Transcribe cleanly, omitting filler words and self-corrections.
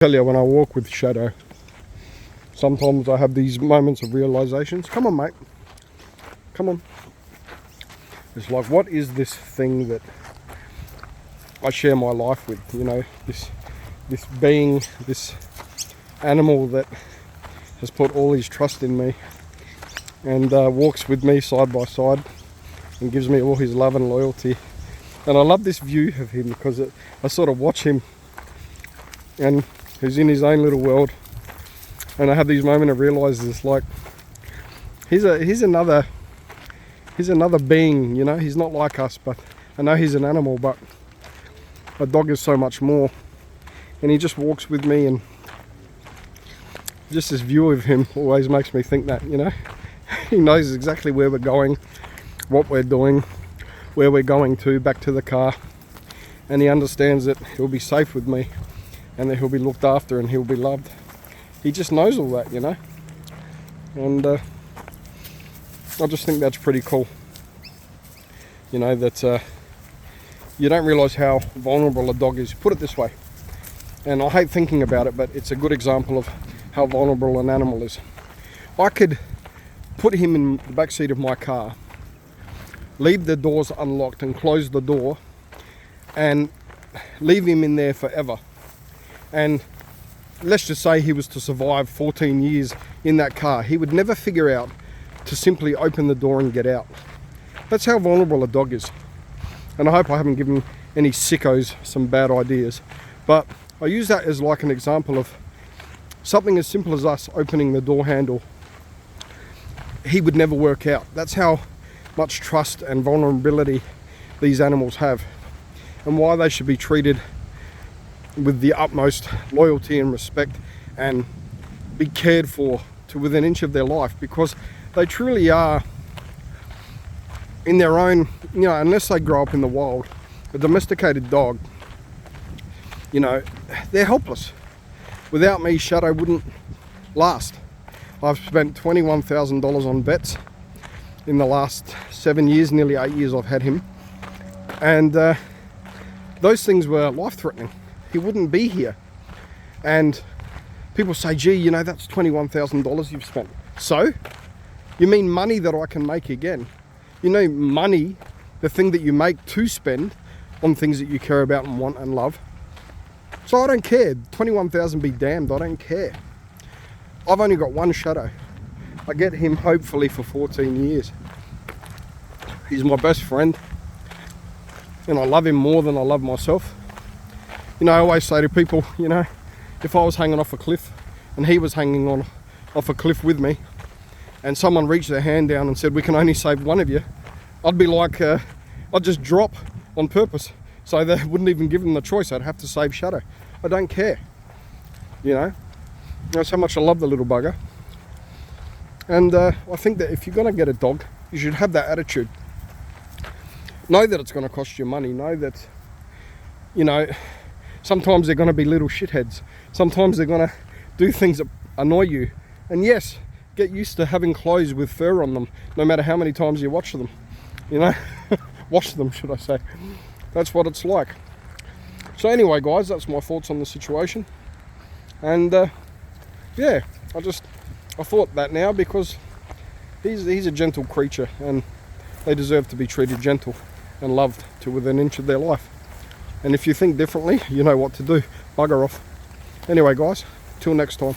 Tell you, when I walk with Shadow, sometimes I have these moments of realizations. Come on, mate. Come on. It's like, what is this thing that I share my life with? You know, this being, this animal that has put all his trust in me and walks with me side by side and gives me all his love and loyalty. And I love this view of him because I sort of watch him and he's in his own little world, and I have these moments of realizing it's like he's another being, you know. He's not like us, but I know he's an animal, but a dog is so much more. And he just walks with me, and just this view of him always makes me think that, you know, he knows exactly where we're going, what we're doing, where we're going to, back to the car, and he understands that he'll be safe with me and that he'll be looked after and he'll be loved. He just knows all that, you know. And I just think that's pretty cool. You know, that you don't realise how vulnerable a dog is. Put it this way, and I hate thinking about it, but it's a good example of how vulnerable an animal is. I could put him in the back seat of my car, leave the doors unlocked and close the door and leave him in there forever. And let's just say he was to survive 14 years in that car. He would never figure out to simply open the door and get out. That's how vulnerable a dog is. And I hope I haven't given any sickos some bad ideas. But I use that as like an example of something as simple as us opening the door handle. He would never work out. That's how much trust and vulnerability these animals have, and why they should be treated with the utmost loyalty and respect and be cared for to within an inch of their life, because they truly are, in their own, you know, unless they grow up in the wild, a domesticated dog, you know, they're helpless. Without me, Shadow wouldn't last. I've spent $21,000 on vets in the last 7 years, nearly 8 years I've had him, and those things were life-threatening. He wouldn't be here. And people say, gee, you know, that's $21,000 you've spent. So, you mean money that I can make again? You know, money, the thing that you make to spend on things that you care about and want and love. So I don't care. 21,000 be damned, I don't care. I've only got one Shadow. I get him hopefully for 14 years. He's my best friend, and I love him more than I love myself. You know, I always say to people, you know, if I was hanging off a cliff and he was hanging off a cliff with me, and someone reached their hand down and said, we can only save one of you, I'd be like, I'd just drop on purpose. So they wouldn't even give them the choice. I'd have to save Shadow. I don't care. You know, that's how much I love the little bugger. And I think that if you're going to get a dog, you should have that attitude. Know that it's going to cost you money. Know that, you know, sometimes they're going to be little shitheads. Sometimes they're going to do things that annoy you. And yes, get used to having clothes with fur on them, no matter how many times you watch them. You know, wash them, should I say. That's what it's like. So anyway, guys, that's my thoughts on the situation. And yeah, I thought that now because he's a gentle creature, and they deserve to be treated gentle and loved to within an inch of their life. And if you think differently, you know what to do. Bugger off. Anyway, guys, till next time.